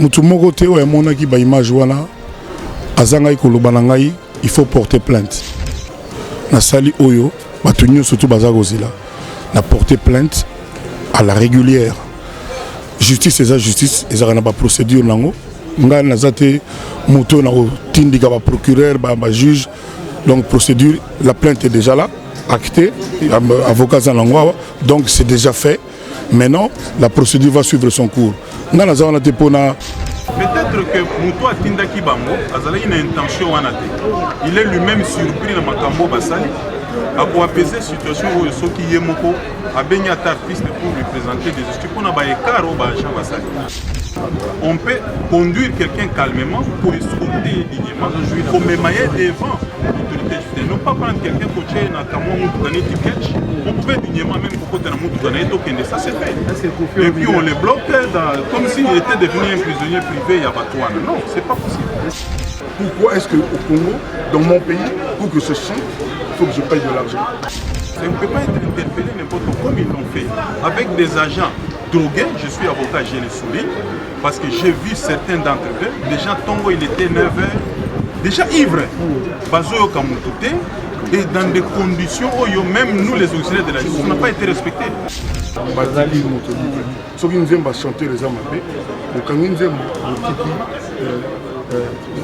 Mutumoko te o mona ki ba image wana azanga ikoloba na ngai il faut porter plainte. Na sali oyo batunyo surtout bazakozila na porter plainte à la régulière. Justice eza justice ezaka na ba procédure nango. Nga nazate moto na tindika ba procureur ba juge donc procédure la plainte est déjà là actée avocat zanangwa donc c'est déjà fait. Maintenant la procédure va suivre son cours. Peut-être que Moutou a Tindaki Bango, Azala une intention il est lui-même surpris dans Makambo Basali, à apaiser la situation où ceux qui y moko a baigné à artiste pour lui présenter des excuses pour n'abayer car au Bajan Basali. On peut conduire quelqu'un calmement pour escorter dignement, il faut m'émailler devant l'autorité justice. Ne pas prendre quelqu'un coaché dans Kamon ou dans Tiketch. On pouvait dignement même pour côté de ça c'est fait. Et puis on les bloque comme s'il était devenu un prisonnier privé à Batouane. Non, c'est pas possible. Pourquoi est-ce qu'au Congo, dans mon pays, pour que ce chante, il faut que je paye de l'argent? Ça ne peut pas être interpellé n'importe comme ils l'ont fait. Avec des agents drogués, je suis avocat, je le souligne, parce que j'ai vu certains d'entre eux, déjà Tongo il était 9h, déjà ivre, Bazoyo Kamoutoute, et dans des conditions où même nous les auxiliaires de la justice n'ont pas été respectés. Ceux qui nous aiment chanter les âmes, quand nous aiment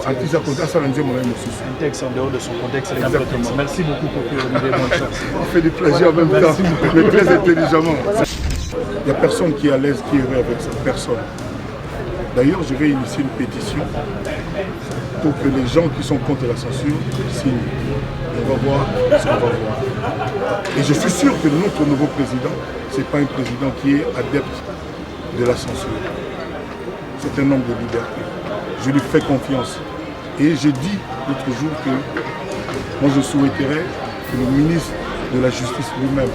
un texte en dehors de son contexte. Merci beaucoup pour que vous ayez mon chance. Il fait du plaisir en même temps, mais très intelligemment. Il n'y a personne qui est à l'aise, qui est heureux avec ça. Personne. D'ailleurs, je vais initier une pétition pour que les gens qui sont contre la censure signent. On va voir ce qu'on va voir. Et je suis sûr que notre nouveau président, ce n'est pas un président qui est adepte de la censure. C'est un homme de liberté. Je lui fais confiance. Et j'ai dit l'autre jour que moi je souhaiterais que le ministre de la Justice lui-même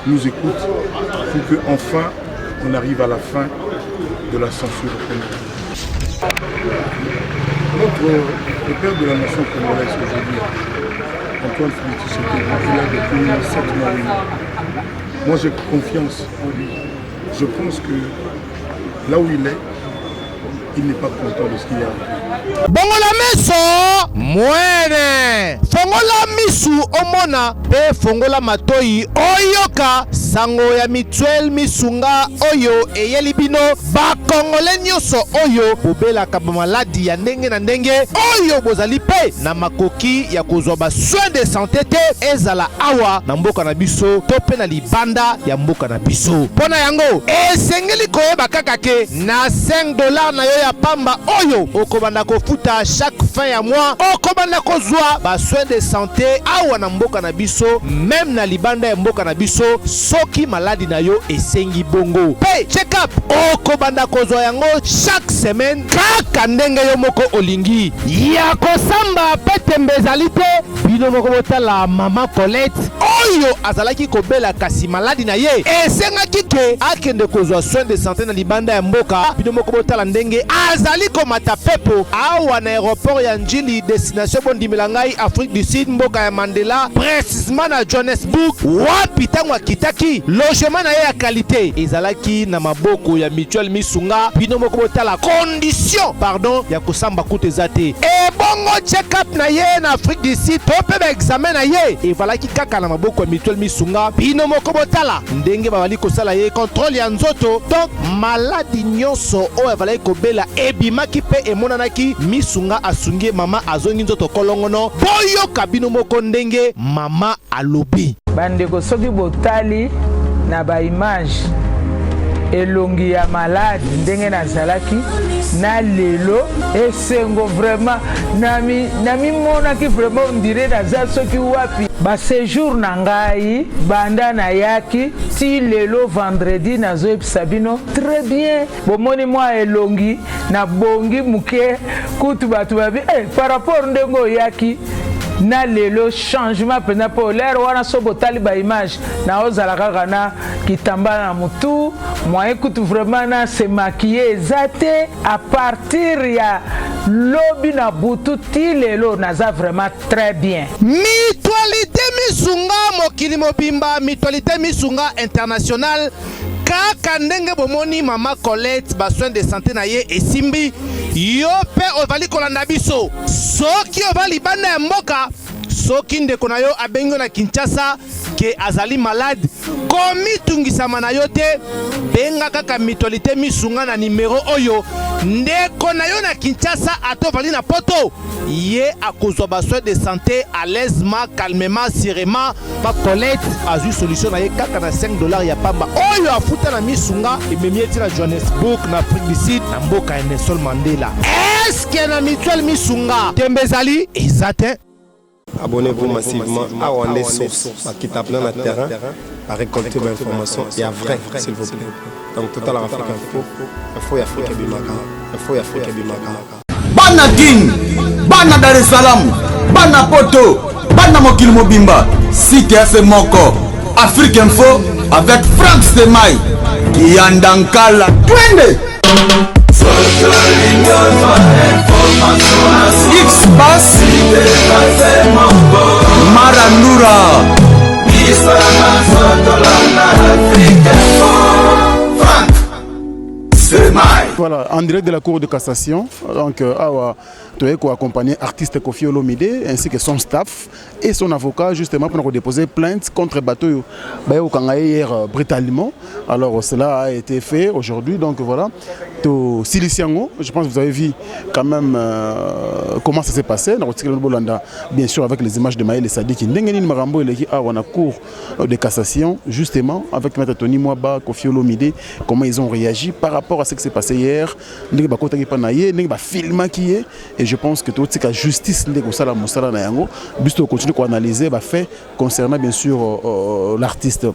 nous écoute pour qu'enfin on arrive à la fin de la censure au Congo. Le père de la nation congolaise aujourd'hui, Antoine Félix Tshisekedi, il a depuis 7 mois. Moi j'ai confiance en lui. Je pense que là où il est, il n'est pas content de ce qu'il y a. Bongola meso mwene fongola misu omona pe fongola matoi oyoka sango ya mituel misunga oyo eyeli bino bakongole nyonso oyo bobelaka bamaladi ya ndenge na ndenge oyo bozali pe na makoki ya kozwa ba soins de santé te ezala awa na mboka na biso to pe na libanda ya mboka na biso. Mpona yango esengeli koyeba kaka ke na $5 na yo ya pamba oyo okobanda kofuta chaque fin ya mois okobanda kozwa ba soins de santé awa na mboka na biso même na libanda ya mboka na biso soki maladi na yo esengi bongo pe check up okobanda kozwa yango chaque semaine kaka ndenge yo moko olingi ya kosamba pete mbezali te bino moko botala mama Colette oyo azalaki kobela kasi maladi na ye esengaki ke akende kozwa soins de santé na libanda ya mboka bino moko botala ndenge azali komata pepo awa na aéroport ya Njili destination bondimela ngai Afrique du Sud mboka ya Mandela précisément na Johannesburg wapi tango akitaki logement na ye ya qualité ezalaki na maboko ya mutuel misunga bino moko botala condition pardon ya kosamba kutu ezate e bongo check up na ye na Afrique du Sud to pe ba examen na ye evalaki kaka na maboko ya mutuel misunga bino moko botala ndenge babali kosala ye contrôle ya nzoto donc maladi nyonso oyo evalaki kobela ebimaki pe emonanaki misunga asungie mama azongi nzoto kolongono boyoka bino moko ndenge mama alobi bandeko soki botali na ba image elongi ya malade ndenge nazalaki na lelo esengo vraiment nami monaki vraiment ondire naza soki wapi ba séjour na ngai banda na yaki ti lelo vendredi nazoyebisa bino très bien bomoni mwa elongi na bongi muke kutu bato babi par rapport ndenge oyaki na lelo changement pena po l'air wana so botali ba image na ozala kaka na kitamba na mutu moi écoute vraiment na se maquiller ezate à partir ya lobi na butu ti lelo naza vraiment très bien mutualité misunga mokili mobimba mutualité misunga international kaka ndenge bomoni mama Colette ba soin de santé na ye esimbi yo pe ovali kolanda biso soki ovali bana ya mboka soki ndeko na yo abengo na Kinshasa ke azali malade komi tungisama na yo te benga kaka mutualité misunga na numéro oyo ndeko na yo na Kinshasa atovali na poto ye akozwa ba soin de santé à l'aisement calmement sereinement ba Colette azui solution na ye kaka na $5 ya pamba oyo afuta na misunga ememi eti na Johannesburg na Afrique du Sud na mboka ya Nelson Mandela. Est-ce que na mutuelle misunga tembezali ezate? Abonnez-vous massivement à Wandé Source, qui tape dans le terrain, à récolter l'information et à vrai, s'il vous plaît. Donc, Total Afrique Info, Info Afrique Bimaka, Info Afrique Bimaka. Bana King, Bana Dar es Salaam, Bana Poto, Bana Mokil Mobimba, Site FM Moko, Afrique Info avec Frank Stemai, Yandankala, Twende. X-Bass Marandura Frank Stemai. Voilà, en direct de la Cour de cassation, donc tu es accompagné artiste Koffi Olomide ainsi que son staff et son avocat justement pour déposer plainte contre Bato hier brutalement. Alors cela a été fait aujourd'hui, donc voilà. Siliciango, je pense que vous avez vu quand même comment ça s'est passé. Bien sûr avec les images de Maël et Sadi qui Marambo et à la Cour de cassation justement avec Maître Tony Mwaba, Koffi Olomide, comment ils ont réagi par rapport à ce qui s'est passé hier. Et je pense que toute la justice continue à analyser fait concernant bien sûr l'artiste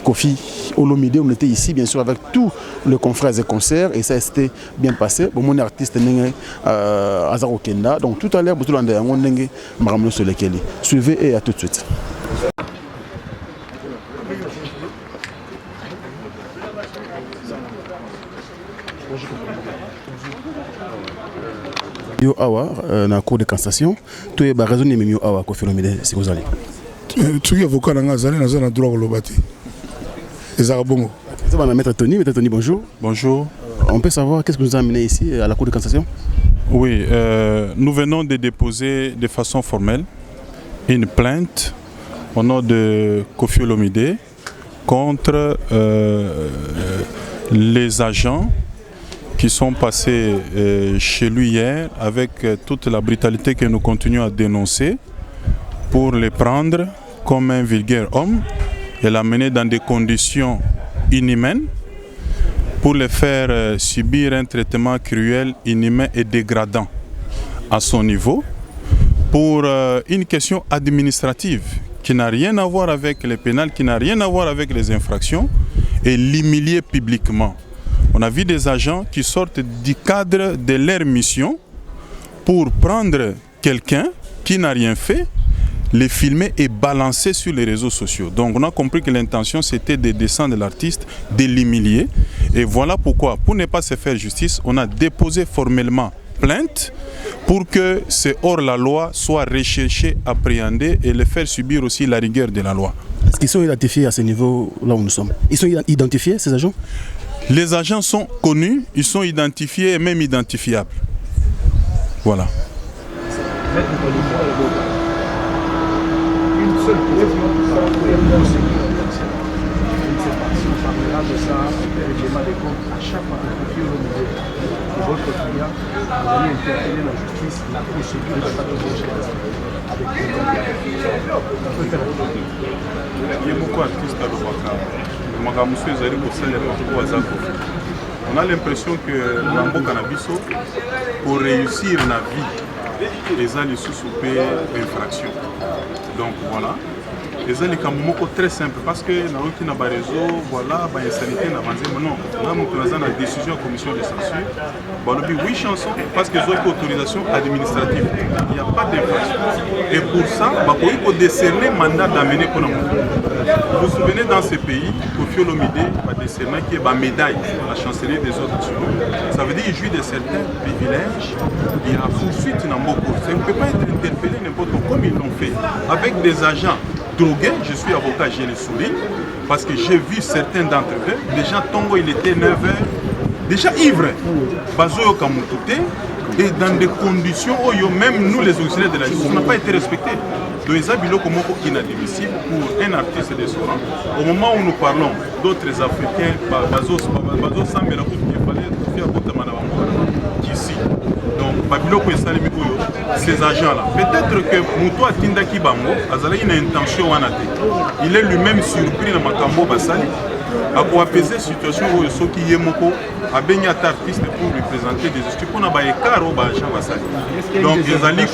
Koffi Olomide. On était ici bien sûr avec tous les confrères et concerts et ça s'était bien passé. Mon artiste Azaro Kenda. Donc tout à l'heure suivez et à tout de suite. Yo awa na cour de cassation to e ba raisonner même yo awa Koffi Olomide si vous allez tu es avocat dans Azali na droit lobati les arabongo ça va Maître Tony bonjour. Bonjour. On peut savoir qu'est-ce que nous a amené ici à la cour de cassation? Oui, nous venons de déposer de façon formelle une plainte au nom de Koffi Olomide contre les agents qui sont passés chez lui hier avec toute la brutalité que nous continuons à dénoncer pour les prendre comme un vulgaire homme et l'amener dans des conditions inhumaines pour les faire subir un traitement cruel, inhumain et dégradant à son niveau pour une question administrative qui n'a rien à voir avec les pénales, qui n'a rien à voir avec les infractions et l'humilier publiquement. On a vu des agents qui sortent du cadre de leur mission pour prendre quelqu'un qui n'a rien fait, les filmer et balancer sur les réseaux sociaux. Donc on a compris que l'intention c'était de descendre l'artiste, de l'humilier. Et voilà pourquoi, pour ne pas se faire justice, on a déposé formellement plainte pour que ce hors-la-loi soit recherché, appréhendé et le faire subir aussi la rigueur de la loi. Est-ce qu'ils sont identifiés à ce niveau là où nous sommes? Ils sont identifiés ces agents? Les agents sont connus, ils sont identifiés et même identifiables. Voilà. Une seule question, on parlera de ça, règlement des comptes à chaque fois que Koffi Olomide et votre client, vous allez interpeller la justice, la procédure de pas de on a l'impression que Lambo Cannabiso, pour réussir la vie, les alliés sous-soupés infraction. Donc voilà. Les alliés très simple parce que dans le réseau, voilà, il y a sanité, non, là nous avons la décision de la commission de censure. Oui, chansons parce qu'ils ont une autorisation administrative. Il n'y a pas d'infraction. Et pour ça, il faut décerner un mandat d'amener pour nous. Vous vous souvenez dans ces pays, Koffi Olomide va décerner qui est la médaille à la chancellerie des autres nationaux. Ça veut dire qu'il jouit de certains privilèges. Il y a poursuite dans beaucoup. Ça ne peut pas être interpellé n'importe où comme ils l'ont fait avec des agents drogués, je suis avocat, je le souligne, parce que j'ai vu certains d'entre eux, déjà Tongo il était 9h, déjà ivre, Bazoyo Kamutute, et dans des conditions où même nous les auxiliaires de la justice, on n'a pas été respectés. Donc ils ont comme inadmissible pour un artiste de ce rang. Au moment où nous parlons d'autres Africains, d'ici. Donc ces agents-là, peut-être que Mouto Tindaki Bango, il a une intention, il est lui-même surpris dans Makambo Basali, à apaiser la situation où ceux qui sont à baigner artiste pour lui présenter des études pour n'avoir écart au Bajan Basali. Donc ils allaient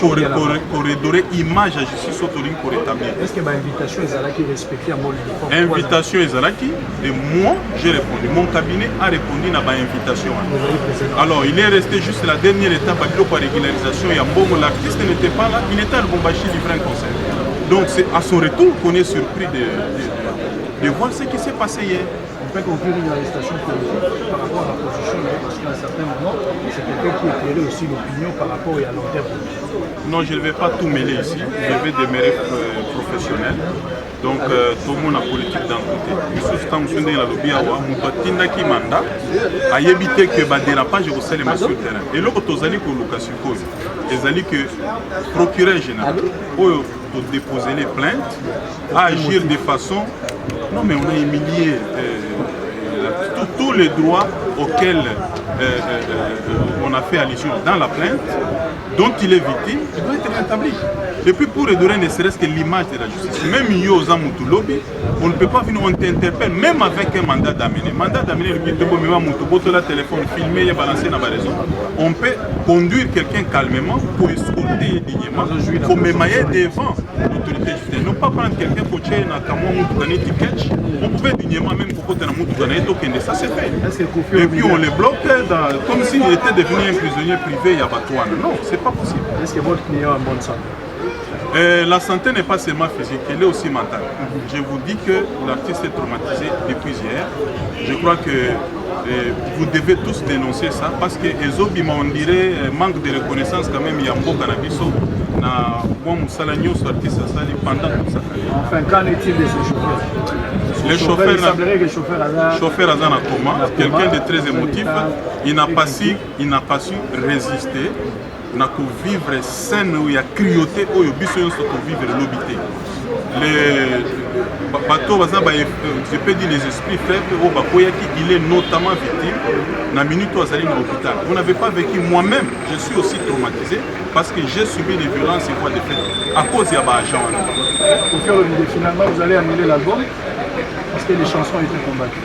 corridorer image à justice autoline pour établir. Est-ce que l'invitation est respectée à mon uniforme? Invitation Ezalaki, et moi j'ai répondu. Mon cabinet a répondu à l'invitation. Alors il est resté juste la dernière étape à la régularisation. L'artiste n'était pas là, il était à Lubumbashi livrant un concert. Donc c'est à son retour qu'on est surpris de voir ce qui s'est passé hier. On peut conclure une arrestation politique par rapport à la position, parce qu'à un certain moment, c'est quelqu'un qui éclairait aussi l'opinion par rapport à long terme. Non, je ne vais pas tout mêler ici, je vais demeurer professionnel. Donc, tout le monde a politique d'un côté. Monsieur Stamsunde la lobby awa, Moutotinda qui manda, a évité que le dérapage au sein sur le terrain. Et l'autre, aux alliés pour Lucas Sukoz, les alliés que procureur général, pour déposer les plaintes, à agir de façon. Non, mais on a humilié tous les droits auxquels on a fait allusion dans la plainte, dont il est victime, il doit être rétabli. Et puis pour redorer ne serait-ce que l'image de la justice. Même Yoza Moutulobi, on ne peut pas venir, on t'interpelle, même avec un mandat d'amener. Mandat d'amener, le téléphone filmé et balancé dans la raison. On peut conduire quelqu'un calmement pour escorter dignement, pour m'émailler devant l'autorité justice. Ne pas prendre quelqu'un pour tuer un Kamwa Moutoukane Tiketch. On pouvait dignement même pour côté de Moutoukane Tokende, ça c'est fait. Et puis on les bloque comme s'il était devenu un prisonnier privé à Batouane. Non, c'est pas possible. Est-ce que votre client a bonne santé? La santé n'est pas seulement physique, elle est aussi mentale. Je vous dis que l'artiste est traumatisé depuis hier. Je crois que vous devez tous dénoncer ça parce que Ezobima, on dirait, manque de reconnaissance quand même. Il y a un beau cannabis pendant toute sa carrière. Enfin, qu'en est-il de ce chauffeur? Le chauffeur, il semblerait que le chauffeur Azan a coma, quelqu'un de très émotif, il n'a pas su résister. On a vivre scène où il y a crioté, où il y a vivre l'obité. Les bateaux, je peux dire les esprits faibles, il est notamment victime. Dans la minute où il est à l'hôpital. Vous n'avez pas vécu, moi-même, je suis aussi traumatisé parce que j'ai subi des violences et voies de fait à cause de l'agent. Pour faire le vidéo, finalement, vous allez annuler l'album parce que les chansons étaient combattues.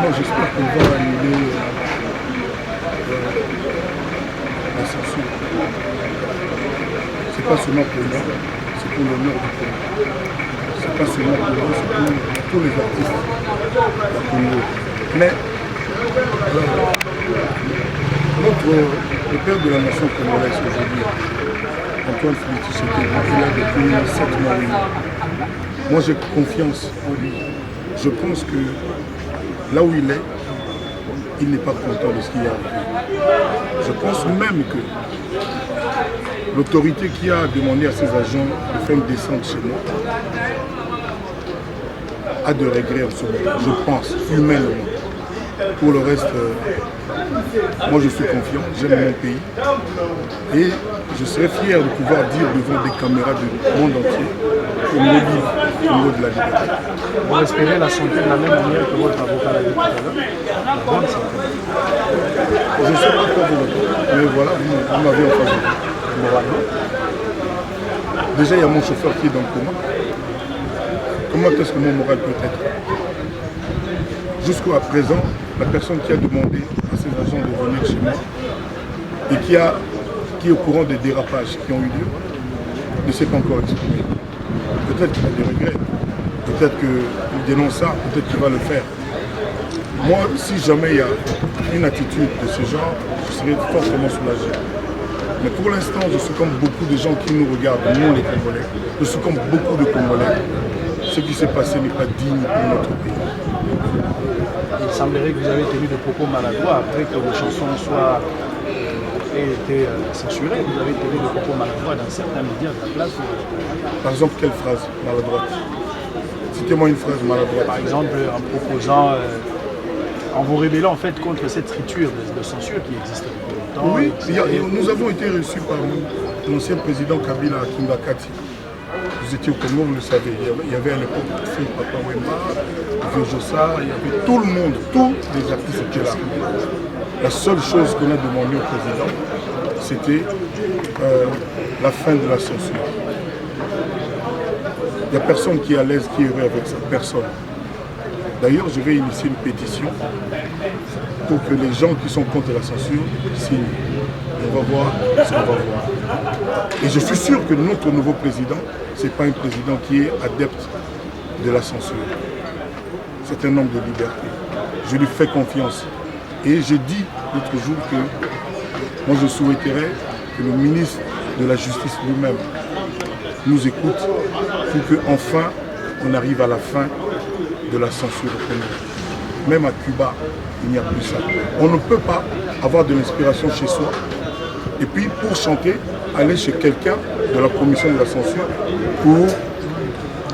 Moi, j'espère qu'on va annuler la censure. C'est pas seulement pour moi, c'est pour l'honneur du Congo. C'est pas seulement pour moi, c'est pour tous les artistes du Congo. Mais le père de la nation congolaise aujourd'hui, Antoine Félix Tshisekedi, il est là depuis 7 mois. Moi j'ai confiance en lui. Je pense que là où il est, il n'est pas content de ce qu'il y a arrivé. Je pense même que l'autorité qui a demandé à ses agents de faire une descente chez moi a de regrets en ce moment, je pense, humainement. Pour le reste, moi je suis confiant, j'aime mon pays et je serais fier de pouvoir dire devant des caméras du monde entier qu'on est libre au niveau de la liberté. Vous respirez la santé de la même manière que votre avocat l'a dit tout à l'heure. La bonne santé. Je ne sais pas quoi vous répondre, mais voilà, vous m'avez en face de vous. Moralement. Déjà, il y a mon chauffeur qui est dans le coma. Comment est-ce que mon moral peut être? Jusqu'à présent, la personne qui a demandé à ses agents de venir chez moi et qui est au courant des dérapages qui ont eu lieu ne s'est pas encore exprimé. Peut-être qu'il a des regrets, peut-être qu'il dénonce ça, peut-être qu'il va le faire. Moi, si jamais il y a une attitude de ce genre, je serais fortement soulagé. Mais pour l'instant, je suis comme beaucoup de gens qui nous regardent, nous les Congolais. Je suis comme beaucoup de Congolais. Ce qui s'est passé n'est pas digne pour notre pays. Il semblerait que vous avez tenu des propos maladroits après que vos chansons soient été censuré. Vous avez tenu des propos maladroits dans certains médias de la place. Par exemple, quelle phrase maladroite? Citez-moi une phrase maladroite. Par exemple, en proposant, en vous révélant en fait contre cette friture de censure qui existe depuis longtemps. Oui, nous avons été reçus par l'ancien président Kabila à Kimbakati. Vous étiez au Congo, vous le savez. Il y avait à l'époque Papa Wemba, Jossa, il y avait tout le monde, tous les artistes étaient là. La seule chose qu'on a demandé au président, c'était la fin de la censure. Il n'y a personne qui est à l'aise, qui est heureux avec ça, personne. D'ailleurs, je vais initier une pétition pour que les gens qui sont contre la censure signent. On va voir ce qu'on va voir. Et je suis sûr que notre nouveau président, ce n'est pas un président qui est adepte de la censure. C'est un homme de liberté. Je lui fais confiance. Et j'ai dit l'autre jour que moi je souhaiterais que le ministre de la Justice lui-même nous écoute pour qu'enfin on arrive à la fin de la censure au Congo. Même à Cuba, il n'y a plus ça. On ne peut pas avoir de l'inspiration chez soi et puis pour chanter, aller chez quelqu'un de la commission de la censure pour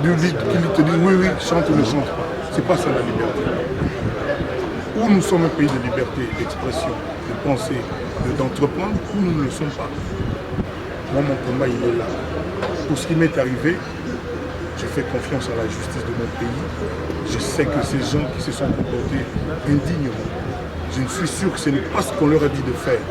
qu'il te dise oui, oui, chante ou ne chante pas. C'est pas ça la liberté. Ou nous sommes un pays de liberté d'expression, de penser, d'entreprendre, ou nous ne le sommes pas. Moi, mon combat, il est là. Pour ce qui m'est arrivé, je fais confiance à la justice de mon pays. Je sais que ces gens qui se sont comportés indignement, je ne suis sûr que ce n'est pas ce qu'on leur a dit de faire.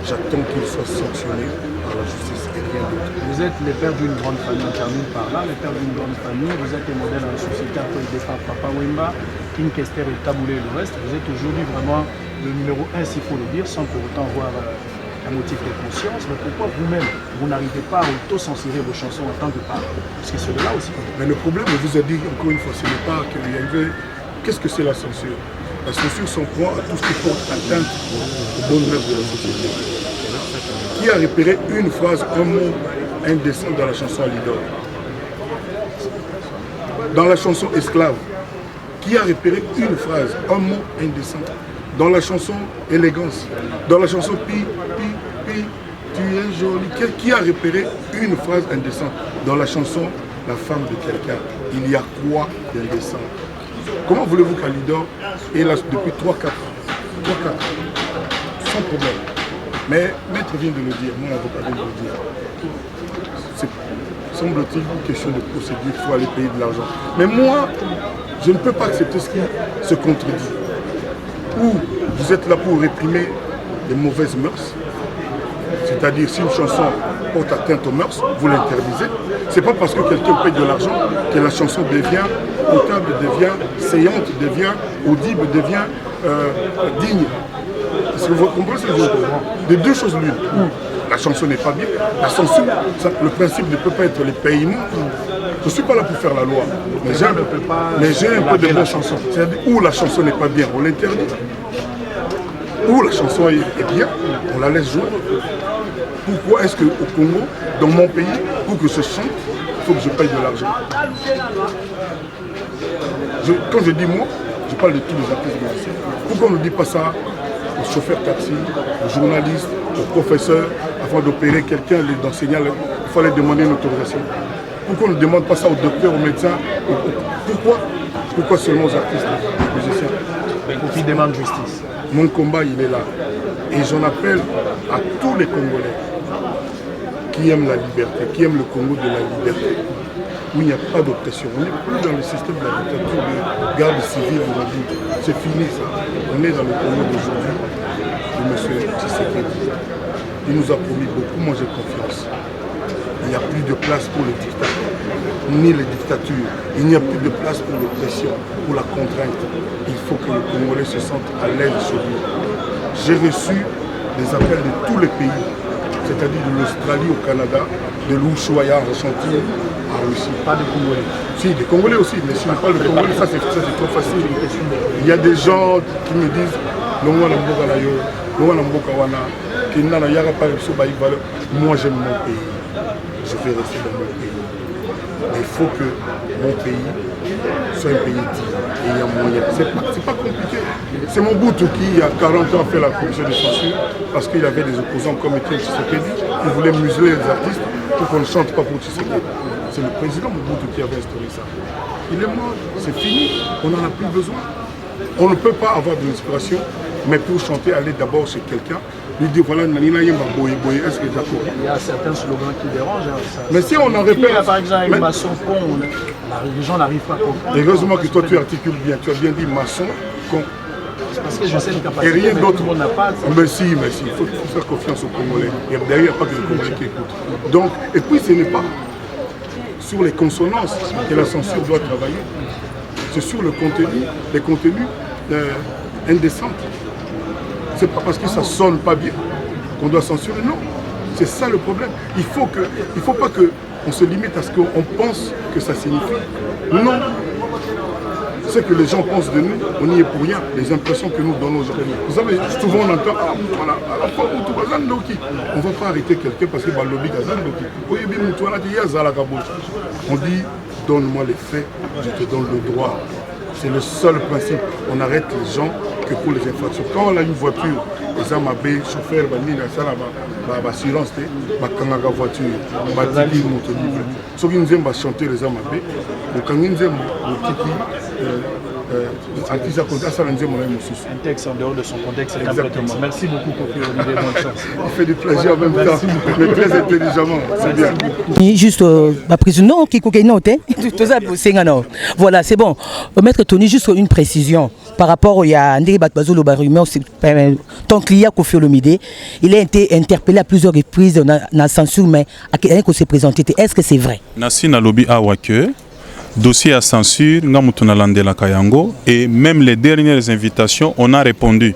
J'attends qu'ils soient sanctionnés par la justice et rien d'autre. Vous êtes les pères d'une grande famille, on termine par là, les pères d'une grande famille, vous êtes les modèles dans la société après le départ Papa Wemba, King Kester et Taboulé et le reste. Vous êtes aujourd'hui vraiment le numéro 1, s'il faut le dire, sans pour autant avoir un motif de conscience. Mais pourquoi vous-même, vous n'arrivez pas à auto-censurer vos chansons en tant que parent? Parce que c'est de là aussi. Mais le problème, je vous ai dit encore une fois, ce n'est pas qu'il y avait... Qu'est-ce que c'est la censure? La censure s'en prend à tout ce qui porte atteinte au bon œuvre de la société. Qui a repéré une phrase, un mot indécent dans la chanson Alidor? Dans la chanson Esclave, qui a repéré une phrase, un mot indécent? Dans la chanson Élégance, dans la chanson Pi, Pi, Pi, tu es jolie. Qui a repéré une phrase indécente? Dans la chanson La femme de quelqu'un, il y a quoi d'indécent? Comment voulez-vous qu'Alidor est là depuis 3-4 ans? 3-4 ans, sans problème. Mais Maître vient de le dire, mon avocat vient de le dire. C'est, semble-t-il, une question de procédure, il faut aller payer de l'argent. Mais moi, je ne peux pas accepter ce qui se contredit. Ou vous êtes là pour réprimer les mauvaises mœurs, c'est-à-dire si une chanson porte atteinte aux mœurs, vous l'interdisez. C'est pas parce que quelqu'un paye de l'argent que la chanson devient potable, devient saillante, devient audible, devient digne. Est-ce que vous comprenez ce que je veux dire? De deux choses l'une. La chanson n'est pas bien, la censure, le principe ne peut pas être les paiements. Je ne suis pas là pour faire la loi, mais j'ai un peu de bonne chanson. C'est-à-dire où la chanson n'est pas bien, on l'interdit. Où la chanson est bien, on la laisse jouer. Pourquoi est-ce qu'au Congo, dans mon pays, pour que je chante, il faut que je paye de l'argent? Quand je dis moi, je parle de tous les artistes musiciens. Pourquoi on ne dit pas ça aux chauffeurs taxi, aux journalistes, aux professeurs? Avant d'opérer quelqu'un, d'enseignant, il fallait demander une autorisation. Pourquoi on ne demande pas ça aux docteurs, aux médecins? Pourquoi seulement aux artistes, aux musiciens? Pour qu'ils demandent justice. Mon combat, il est là. Et j'en appelle à tous les Congolais qui aiment la liberté, qui aiment le Congo de la liberté, où il n'y a pas d'oppression. On n'est plus dans le système de la dictature de garde civile aujourd'hui. C'est fini ça. On est dans le Congo d'aujourd'hui de M. Tshisekedi. Il nous a promis beaucoup, moi j'ai confiance. Il n'y a plus de place pour les dictateurs, ni les dictatures. Il n'y a plus de place pour l'oppression, pour la contrainte. Il faut que le Congolais se sente à l'aise chez lui. J'ai reçu des appels de tous les pays, c'est-à-dire de l'Australie au Canada, de l'Ushuaïa en Argentine, à Russie. Pas de Congolais. Si, des Congolais aussi, mais si on parle de Congolais, ça c'est trop facile. Il y a des gens qui me disent moi j'aime mon pays. Je vais rester dans mon pays. Mais il faut que mon pays soit un pays digne. Et il y a moyen. C'est pas compliqué. C'est Mobutu qui, il y a 40 ans, a fait la commission de censure parce qu'il avait des opposants comme Étienne Tshisekedi qui voulaient museler les artistes pour qu'on ne chante pas pour Tshisekedi. C'est le président Mobutu qui avait instauré ça. Il est mort, c'est fini, on n'en a plus besoin. On ne peut pas avoir de l'inspiration, mais pour chanter, aller d'abord chez quelqu'un, lui dire voilà, Nanina Yemba Boye Boye, est-ce que d'accord? Il y a certains slogans qui dérangent. Hein, ça, mais si on en répète. Par exemple, maçon, con, les gens n'arrivent pas à comprendre. Heureusement que toi tu articules bien, tu as bien dit maçon, con. Parce que je sais une capacité, et rien d'autre. On n'a pas. Mais si, il faut faire confiance aux Congolais. Et d'ailleurs, il n'y a pas que les Congolais qui écoutent. Donc, et puis ce n'est pas sur les consonances que la censure doit travailler. C'est sur le contenu, les contenus indécents. C'est pas parce que ça sonne pas bien qu'on doit censurer, non. C'est ça le problème. Il faut pas qu'on se limite à ce qu'on pense que ça signifie. Non. Ce que les gens pensent de nous, on n'y est pour rien. Les impressions que nous donnons aujourd'hui. Vous savez, souvent on entend, voilà, on ne va pas arrêter quelqu'un parce que lobby on dit, donne-moi les faits, je te donne le droit. C'est le seul principe. On arrête les gens que pour les infractions. Quand on a une voiture, les amabés, chauffeurs, assurance, voiture, ceux qui nous aiment chanter les amabés, quand ils aiment un texte en dehors de son contexte, c'est complètement. Merci beaucoup, Kofi Olomide, bonne chance. Il fait du plaisir en même temps, mais très intelligemment, c'est bien. Juste, ma président, qui voilà, c'est bon. Maître Tony, juste une précision par rapport au ton client Kofi Olomide, il a été interpellé à plusieurs reprises dans la censure, mais à quel s'est présenté. Est-ce que c'est vrai? Nassi na lobby awake. Dossier à censure, et même les dernières invitations, on a répondu.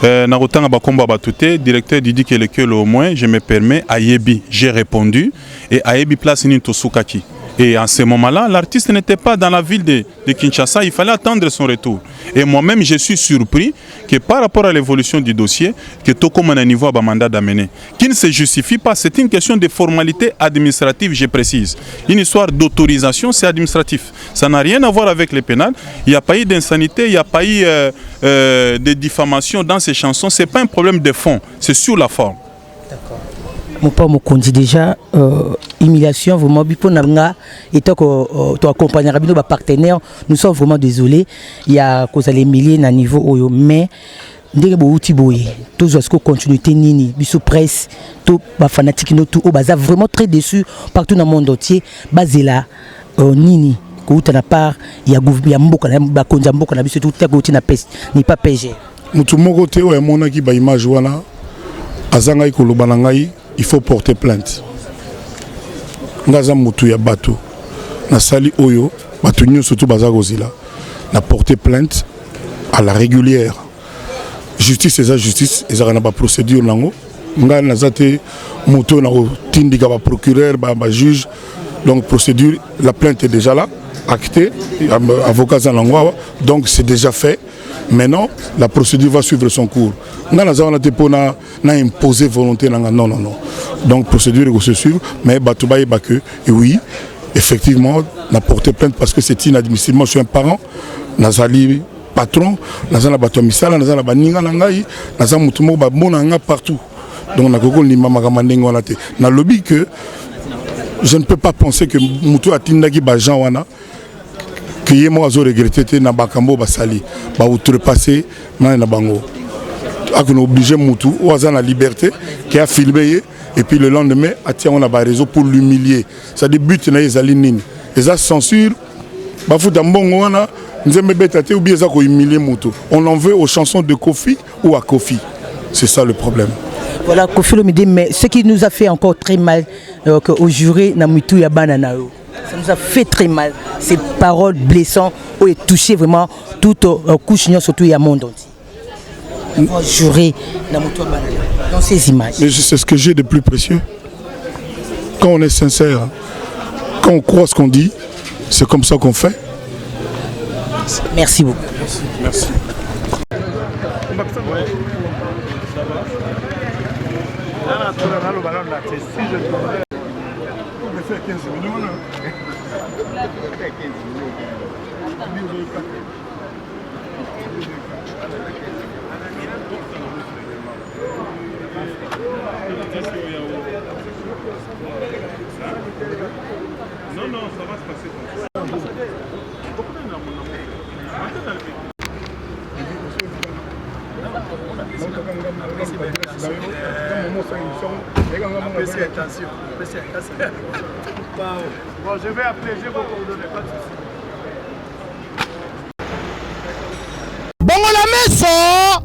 Narotanga Bakomba Batouté, directeur Didi Kelekele au moins, je me permets, Ayebi, j'ai répondu, et Ayebi place Ninto Sukaki. Et en ce moment-là, l'artiste n'était pas dans la ville de Kinshasa, il fallait attendre son retour. Et moi-même, je suis surpris que par rapport à l'évolution du dossier, que tout comme un niveau à mandat d'amener, qui ne se justifie pas, c'est une question de formalité administrative, je précise. Une histoire d'autorisation, c'est administratif. Ça n'a rien à voir avec les pénals. Il n'y a pas eu d'insanité, il n'y a pas eu de diffamation dans ces chansons. Ce n'est pas un problème de fond, c'est sur la forme. D'accord. Mon père me dit déjà humiliation vraiment pour nanga et toi tu accompagnes nos partenaires, nous sommes vraiment désolés. Il y a cause les milliers à niveau oyo, mais ndenge bo uti boye tous ce que continuité nini biso presse tout ba fanatique no tout baza vraiment très déçu partout dans le monde entier bazela nini ko uta na part ya gouvernement mboka na ba konja mboka na biso tout ta ko uti na peste ni pas PG mutu moko te o monaki ba image wana azanga ikoloba na ngai. Il faut porter plainte. Ngaza mutu ya bato na sali oyo bato nyo surtout bazagozila na porter plainte à la régulière. Justice et justice ezaka na ba procédure nango nga nazate mutu na tindika ba procureur ba juge donc procédure la plainte est déjà là actée avocat zanangwa donc c'est déjà fait. Maintenant, la procédure va suivre son cours. Nous avons imposé volonté. Non. Donc, la procédure va se suivre, mais oui, effectivement, on a porté plainte parce que c'est inadmissible. Moi, je suis un parent, Nazali patron, Nazala Batomisala, Nazala Baninga Nangai, Nazala Mutumo Babonanga partout. Donc, on a dit que dans le lobby que je ne peux pas penser que Moutou Atindagi Bajanwana. Que je regretté na bakambo basali ba outrepasser na bango akuna obligé mutu oza na liberté qui a filmé et puis le lendemain atia on a ba réseau pour l'humilier ça débute na ezali nini eza censure ba futa mbongo wana nzembe betate ou bien za ko humilier mutu on en veut aux chansons de Kofi ou à Kofi, c'est ça le problème. Voilà Kofi Olomide, mais ce qui nous a fait encore très mal au juré na mutu ya bananao. Ça nous a fait très mal. Ces paroles blessantes ont touché vraiment toute couche, surtout à monde entier. On va jurer dans ces images. Mais c'est ce que j'ai de plus précieux. Quand on est sincère, quand on croit ce qu'on dit, c'est comme ça qu'on fait. Merci beaucoup. Merci. fait 15 millions. Non, non, ça va se passer comme ça. Bon, je vais appeler, je vais vous coordonner, pas de souci. Bongola meso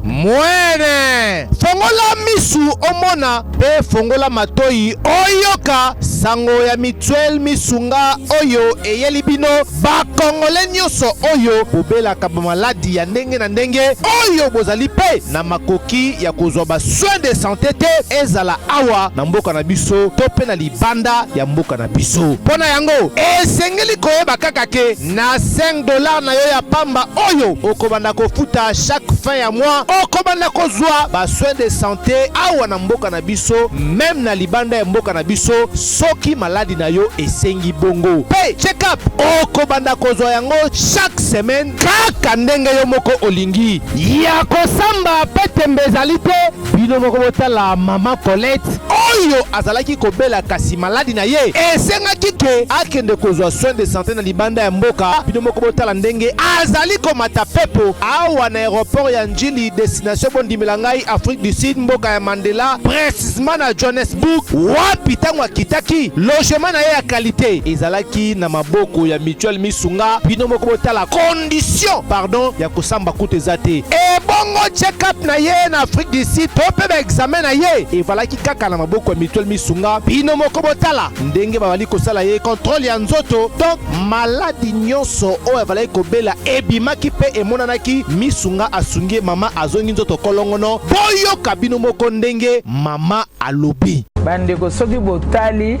mwene fongola misu omona pe fongola matoi oyoka sango ya mituel misunga oyo eyeli bino bakongole nyonso oyo bobelaka bamaladi ya ndenge na ndenge oyo bozali pe na makoki ya kozwa basoin de santé te ezala awa na mboka na biso to pe na libanda ya mboka na biso. Mpona yango esengeli koyeba kaka ke na $5 na yo ya pamba oyo okobanda kofuta chaque fin ya mois okobanda kozwa basoin de santé awa na mboka na biso même na libanda ya mboka na biso soki maladi na yo esengi bongo pe check up okobanda kozwa yango chaque semaine kaka ndenge yo moko olingi ya kosamba pe tembe ezali te bino moko botala mama Colette oyo azalaki kobela kasi maladi na ye esengaki ke akende kozwa soin de santé na libanda ya mboka bino moko botala ndenge azali komata pepo awa na aéroport ya Njili destination bondimela ngai Afrique du Sud mboka ya Mandela précisément na Johannesburg wapi tango akitaki logement na ye ya qualité ezalaki na maboko ya Mutuel Misunga bino moko botala condition pardon ya kosamba kutu eza te ebongo check up na ye na Afrique du Sud to pe ba examen na ye evalaki kaka na maboko ya Mutuel Misunga bino moko botala ndenge babali kosala ye contrôle ya nzoto donc maladi nyonso oyo evalaki kobela ebimaki pe emonanaki Misunga asungi mama azongi nzoto kolongono boyoka bino moko ndenge mama alobi bandeko soki botali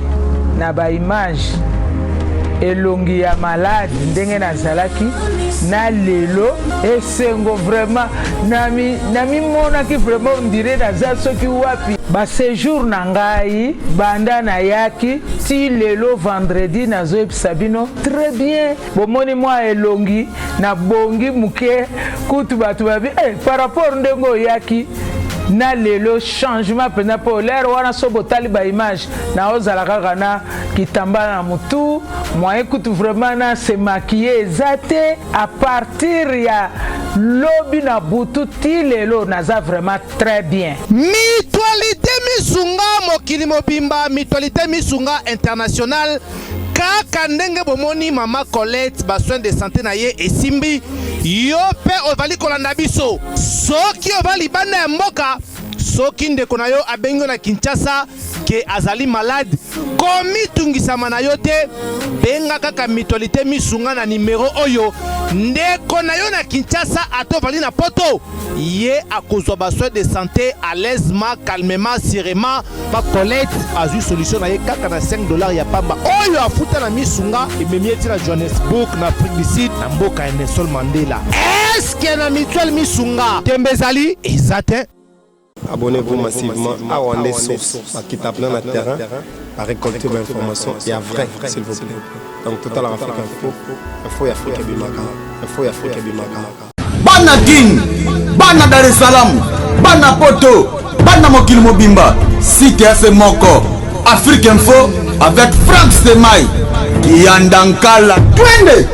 na ba image elongi ya malade ndenge nazalaki na lelo esengo vraiment nami monaki vraiment ondire naza soki wapi ba séjour na ngai banda na yaki ti lelo vendredi nazoyebisa bino très bien bomoni mwa elongi na bongi muke kutu bato babi par rapport ndenge oyaki na lelo changement pena po l'air wana so botali ba image na ozala kaka na kitamba na mutu moyen kutu vraiment na se maquiller ezate à partir ya lobi na butu ti lelo naza vraiment très bien. Mutualité Misunga mokili mobimba Mutualité Misunga international kaka ndenge bomoni mama Colette basoin de santé na ye esimbi yo pe ovali kolanda biso soki ovali banda ya mboka soki ndeko na yo abengo na Kinshasa ke azali malade komitungisama na yo te benga kaka Mutualité Misunga na numéro oyo ndeko na yo na Kinshasa atovali na poto ye akozwa basoin de santé à l'aisement calmement sereinement pa Colette azui solution na ye kaka na $5 ya pamba oyo afuta na Misunga ememi eti na Johannesburg na Afrique du Sud na mboka ya Nelson Mandela. Est-ce que na Mutuel Misunga tembezali ezate? Abonnez-vous massivement à Wandé Source, qui tape plein de terrain, à récolter vos informations et à vrai, s'il vous plaît. Donc, tout à l'heure, Afrique Info, il faut y Afrique Bimaka, il faut y Afrique Bimaka. Bana King, Bana Dar es Salaam, Bana Poto, Bana Mokil Mobimba, CTF Moko, Afrique Info avec Franck Semaï, qui en dankala. Twende!